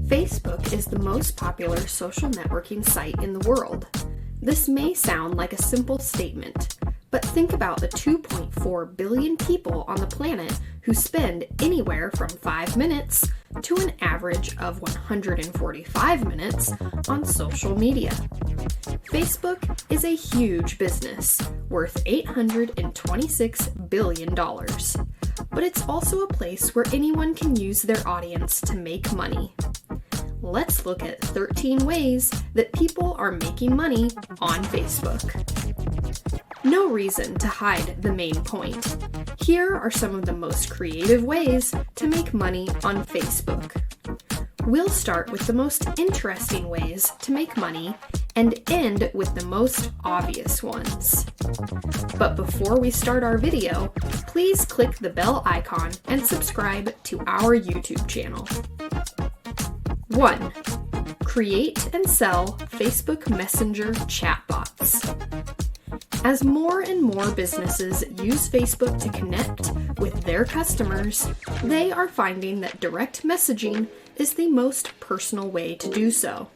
Facebook is the most popular social networking site in the world. This may sound like a simple statement, but think about the 2.4 billion people on the planet who spend anywhere from 5 minutes to an average of 145 minutes on social media. Facebook is a huge business, worth $826 billion. But it's also a place where anyone can use their audience to make money. Let's look at 13 ways that people are making money on Facebook. No reason to hide the main point. Here are some of the most creative ways to make money on Facebook. We'll start with the most interesting ways to make money and end with the most obvious ones. But before we start our video, please click the bell icon and subscribe to our YouTube channel. 1. Create and sell Facebook Messenger chatbots. As more and more businesses use Facebook to connect with their customers, they are finding that direct messaging is the most personal way to do so.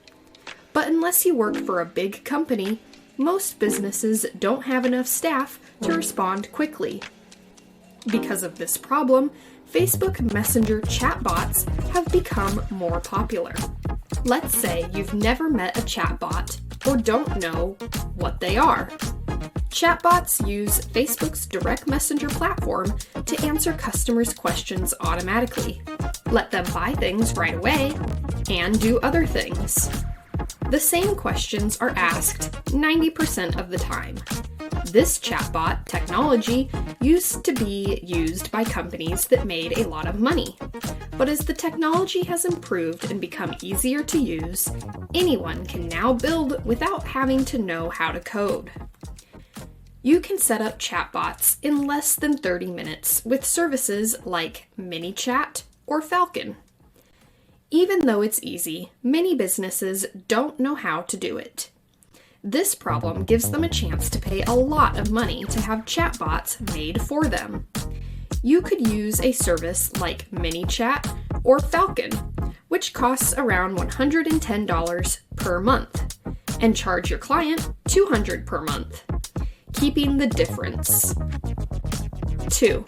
But unless you work for a big company, most businesses don't have enough staff to respond quickly. Because of this problem, Facebook Messenger chatbots have become more popular. Let's say you've never met a chatbot or don't know what they are. Chatbots use Facebook's direct messenger platform to answer customers' questions automatically, let them buy things right away, and do other things. The same questions are asked 90% of the time. This chatbot technology used to be used by companies that made a lot of money. But as the technology has improved and become easier to use, anyone can now build without having to know how to code. You can set up chatbots in less than 30 minutes with services like ManyChat or Falcon. Even though it's easy, many businesses don't know how to do it. This problem gives them a chance to pay a lot of money to have chatbots made for them. You could use a service like ManyChat or Falcon, which costs around $110 per month, and charge your client $200 per month, keeping the difference. 2.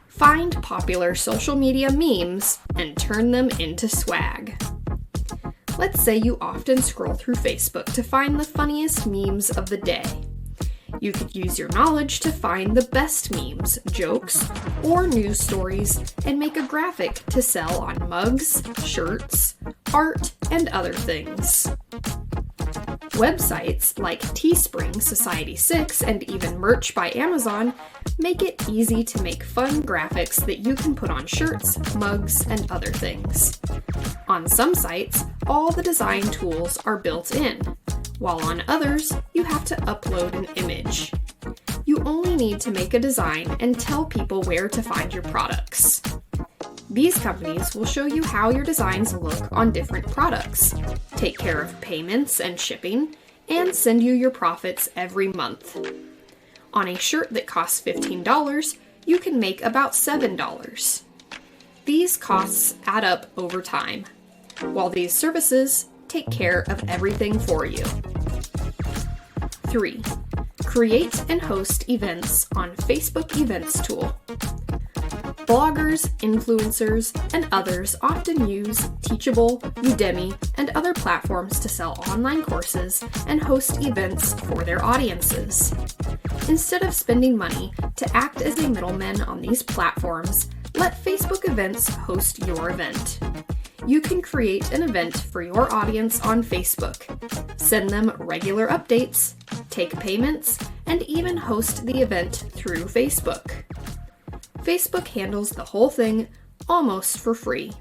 Find popular social media memes and turn them into swag. Let's say you often scroll through Facebook to find the funniest memes of the day. You could use your knowledge to find the best memes, jokes, or news stories and make a graphic to sell on mugs, shirts, art, and other things. Websites like Teespring, Society6, and even Merch by Amazon make it easy to make fun graphics that you can put on shirts, mugs, and other things. On some sites, all the design tools are built in, while on others, you have to upload an image. You only need to make a design and tell people where to find your products. These companies will show you how your designs look on different products, take care of payments and shipping, and send you your profits every month. On a shirt that costs $15, you can make about $7. These costs add up over time, while these services take care of everything for you. 3. Create and host events on Facebook Events tool. Bloggers, influencers, and others often use Teachable, Udemy, and other platforms to sell online courses and host events for their audiences. Instead of spending money to act as a middleman on these platforms, let Facebook Events host your event. You can create an event for your audience on Facebook, send them regular updates, take payments, and even host the event through Facebook. Facebook handles the whole thing almost for free.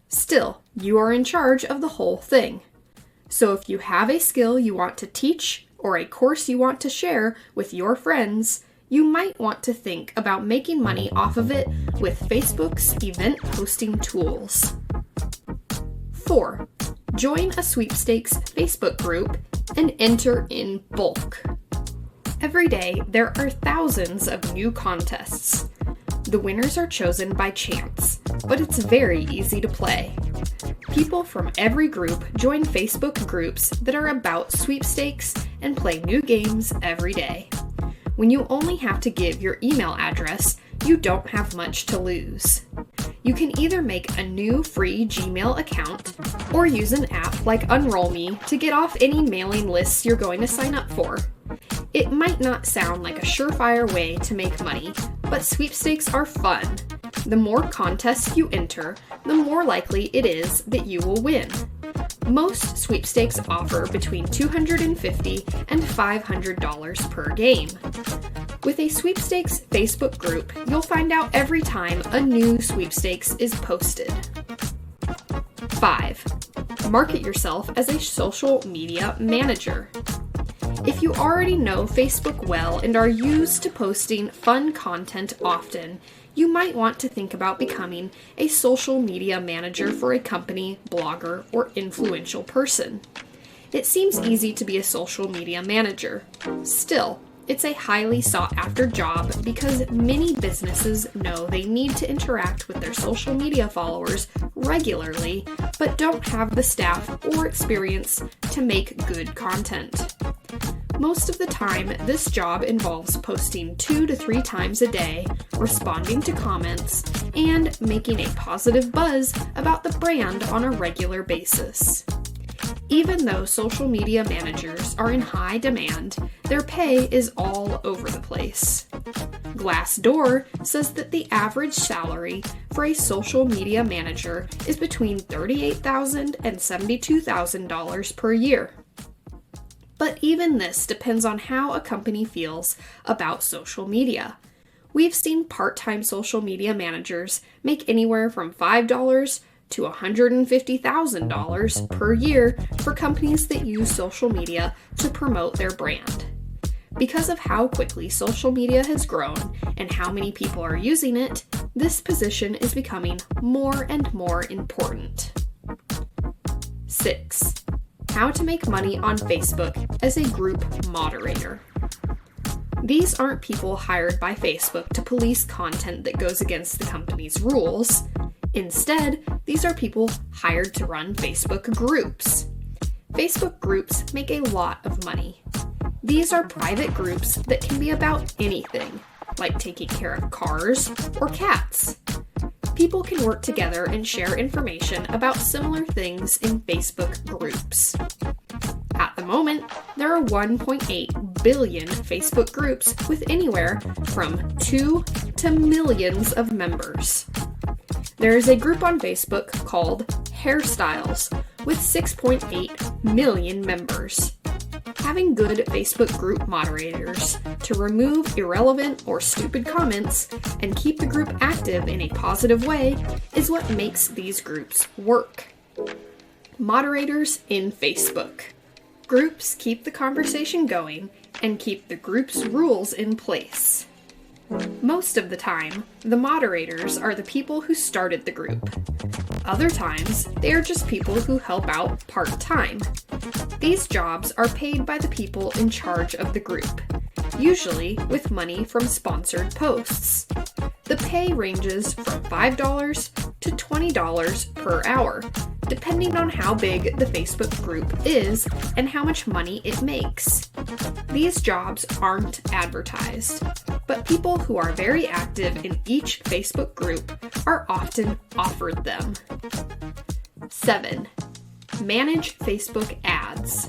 Still, you are in charge of the whole thing. So if you have a skill you want to teach or a course you want to share with your friends, you might want to think about making money off of it with Facebook's event hosting tools. 4. Join a sweepstakes Facebook group and enter in bulk. Every day, there are thousands of new contests. The winners are chosen by chance, but it's very easy to play. People from every group join Facebook groups that are about sweepstakes and play new games every day. When you only have to give your email address, you don't have much to lose. You can either make a new free Gmail account or use an app like Unroll.me to get off any mailing lists you're going to sign up for. It might not sound like a surefire way to make money, but sweepstakes are fun. The more contests you enter, the more likely it is that you will win. Most sweepstakes offer between $250 and $500 per game. With a sweepstakes Facebook group, you'll find out every time a new sweepstakes is posted. 5. Market yourself as a social media manager. If you already know Facebook well and are used to posting fun content often, you might want to think about becoming a social media manager for a company, blogger, or influential person. It seems easy to be a social media manager. Still, it's a highly sought-after job because many businesses know they need to interact with their social media followers regularly, but don't have the staff or experience to make good content. Most of the time, this job involves posting 2 to 3 times a day, responding to comments, and making a positive buzz about the brand on a regular basis. Even though social media managers are in high demand, their pay is all over the place. Glassdoor says that the average salary for a social media manager is between $38,000 and $72,000 per year. But even this depends on how a company feels about social media. We've seen part-time social media managers make anywhere from $5 to $150,000 per year for companies that use social media to promote their brand. Because of how quickly social media has grown and how many people are using it, this position is becoming more and more important. 6. How to make money on Facebook as a group moderator. These aren't people hired by Facebook to police content that goes against the company's rules. Instead, these are people hired to run Facebook groups. Facebook groups make a lot of money. These are private groups that can be about anything, like taking care of cars or cats. People can work together and share information about similar things in Facebook groups. At the moment, there are 1.8 billion Facebook groups with anywhere from 2 to millions of members. There is a group on Facebook called Hairstyles with 6.8 million members. Having good Facebook group moderators to remove irrelevant or stupid comments and keep the group active in a positive way is what makes these groups work. Moderators in Facebook. Groups keep the conversation going and keep the group's rules in place. Most of the time, the moderators are the people who started the group. Other times, they are just people who help out part-time. These jobs are paid by the people in charge of the group, usually with money from sponsored posts. The pay ranges from $5 to $20 per hour, depending on how big the Facebook group is and how much money it makes. These jobs aren't advertised, but people who are very active in each Facebook group are often offered them. 7. Manage Facebook ads.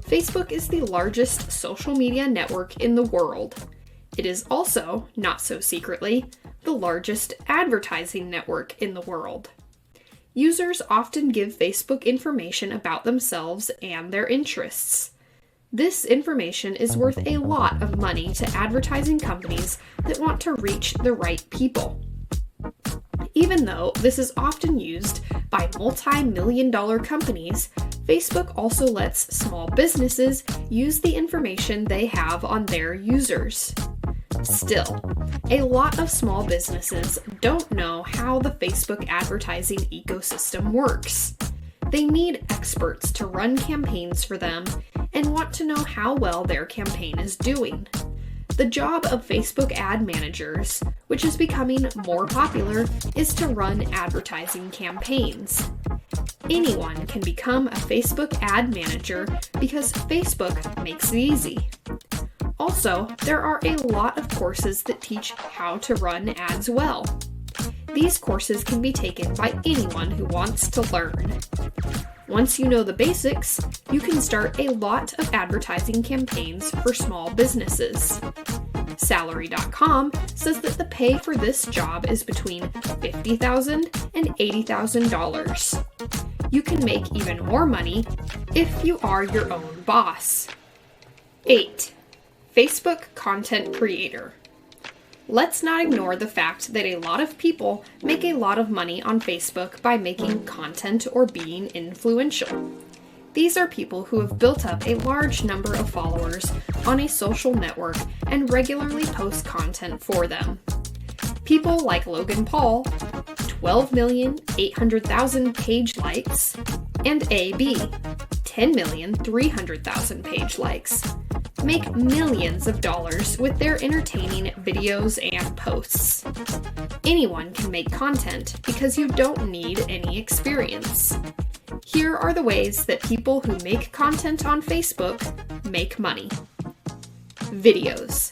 Facebook is the largest social media network in the world. It is also, not so secretly, the largest advertising network in the world. Users often give Facebook information about themselves and their interests. This information is worth a lot of money to advertising companies that want to reach the right people. Even though this is often used by multi-million-dollar companies, Facebook also lets small businesses use the information they have on their users. Still, a lot of small businesses don't know how the Facebook advertising ecosystem works. They need experts to run campaigns for them and want to know how well their campaign is doing. The job of Facebook ad managers, which is becoming more popular, is to run advertising campaigns. Anyone can become a Facebook ad manager because Facebook makes it easy. Also, there are a lot of courses that teach how to run ads well. These courses can be taken by anyone who wants to learn. Once you know the basics, you can start a lot of advertising campaigns for small businesses. Salary.com says that the pay for this job is between $50,000 and $80,000. You can make even more money if you are your own boss. 8. Facebook content creator. Let's not ignore the fact that a lot of people make a lot of money on Facebook by making content or being influential. These are people who have built up a large number of followers on a social network and regularly post content for them. People like Logan Paul, 12,800,000 page likes, and AB, 10,300,000 page likes, make millions of dollars with their entertaining videos and posts. Anyone can make content because you don't need any experience. Here are the ways that people who make content on Facebook make money. Videos.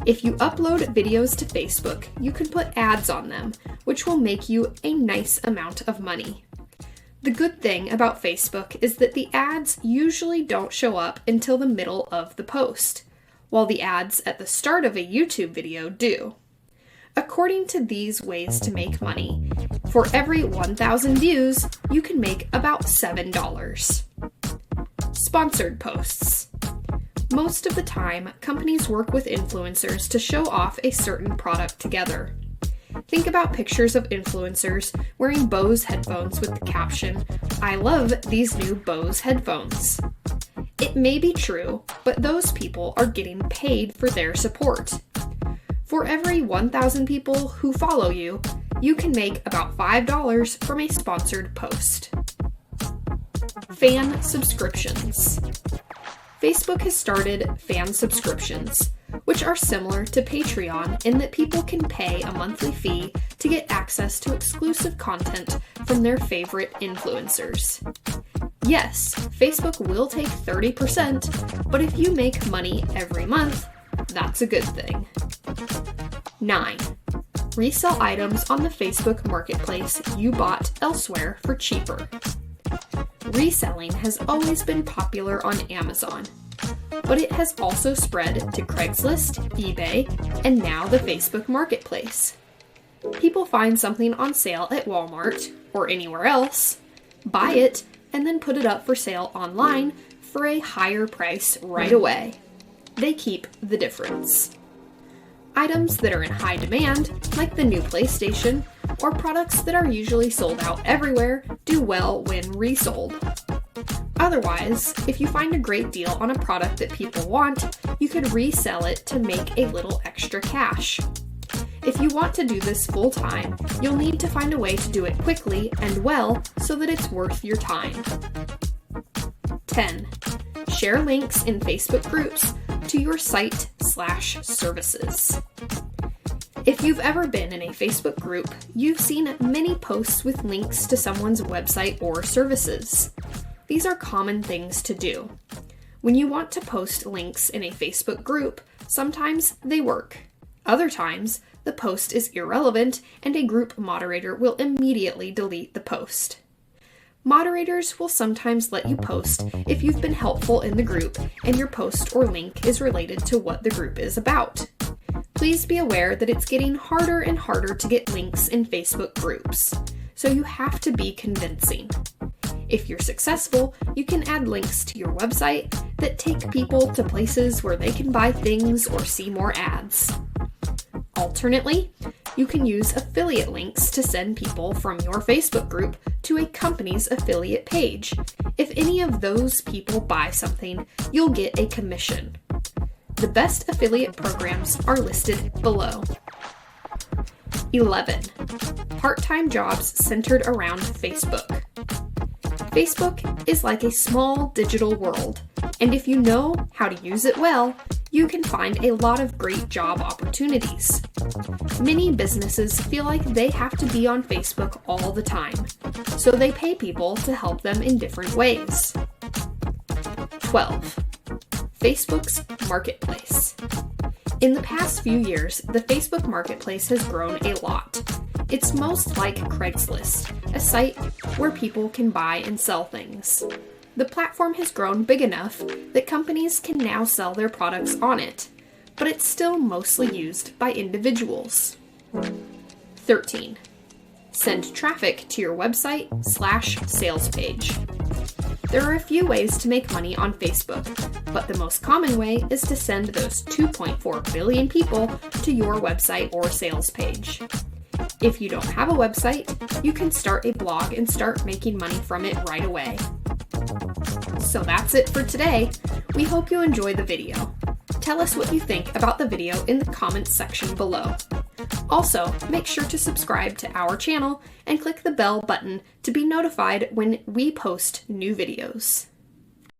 If you upload videos to Facebook, you can put ads on them, which will make you a nice amount of money. The good thing about Facebook is that the ads usually don't show up until the middle of the post, while the ads at the start of a YouTube video do. According to these ways to make money, for every 1,000 views, you can make about $7. Sponsored posts. Most of the time, companies work with influencers to show off a certain product together. Think about pictures of influencers wearing Bose headphones with the caption, "I love these new Bose headphones." It may be true, but those people are getting paid for their support. For every 1,000 people who follow you, you can make about $5 from a sponsored post. Fan subscriptions. Facebook has started fan subscriptions, which are similar to Patreon in that people can pay a monthly fee to get access to exclusive content from their favorite influencers. Yes, Facebook will take 30%, but if you make money every month, that's a good thing. 9. Resell items on the Facebook marketplace you bought elsewhere for cheaper. Reselling has always been popular on Amazon, but it has also spread to Craigslist, eBay, and now the Facebook marketplace. People find something on sale at Walmart or anywhere else, buy it, and then put it up for sale online for a higher price right away. They keep the difference. Items that are in high demand, like the new PlayStation, or products that are usually sold out everywhere, do well when resold. Otherwise, if you find a great deal on a product that people want, you could resell it to make a little extra cash. If you want to do this full time, you'll need to find a way to do it quickly and well so that it's worth your time. 10. Share links in Facebook groups to your site/services. If you've ever been in a Facebook group, you've seen many posts with links to someone's website or services. These are common things to do. When you want to post links in a Facebook group, sometimes they work. Other times, the post is irrelevant and a group moderator will immediately delete the post. Moderators will sometimes let you post if you've been helpful in the group and your post or link is related to what the group is about. Please be aware that it's getting harder and harder to get links in Facebook groups, so you have to be convincing. If you're successful, you can add links to your website that take people to places where they can buy things or see more ads. Alternately, you can use affiliate links to send people from your Facebook group to a company's affiliate page. If any of those people buy something, you'll get a commission. The best affiliate programs are listed below. 11. Part-time jobs centered around Facebook. Facebook is like a small digital world, and if you know how to use it well, you can find a lot of great job opportunities. Many businesses feel like they have to be on Facebook all the time, so they pay people to help them in different ways. 12. Facebook's Marketplace. In the past few years, the Facebook Marketplace has grown a lot. It's most like Craigslist, a site where people can buy and sell things. The platform has grown big enough that companies can now sell their products on it, but it's still mostly used by individuals. 13. Send traffic to your website/sales page. There are a few ways to make money on Facebook, but the most common way is to send those 2.4 billion people to your website or sales page. If you don't have a website, you can start a blog and start making money from it right away. So that's it for today. We hope you enjoyed the video. Tell us what you think about the video in the comments section below. Also, make sure to subscribe to our channel and click the bell button to be notified when we post new videos.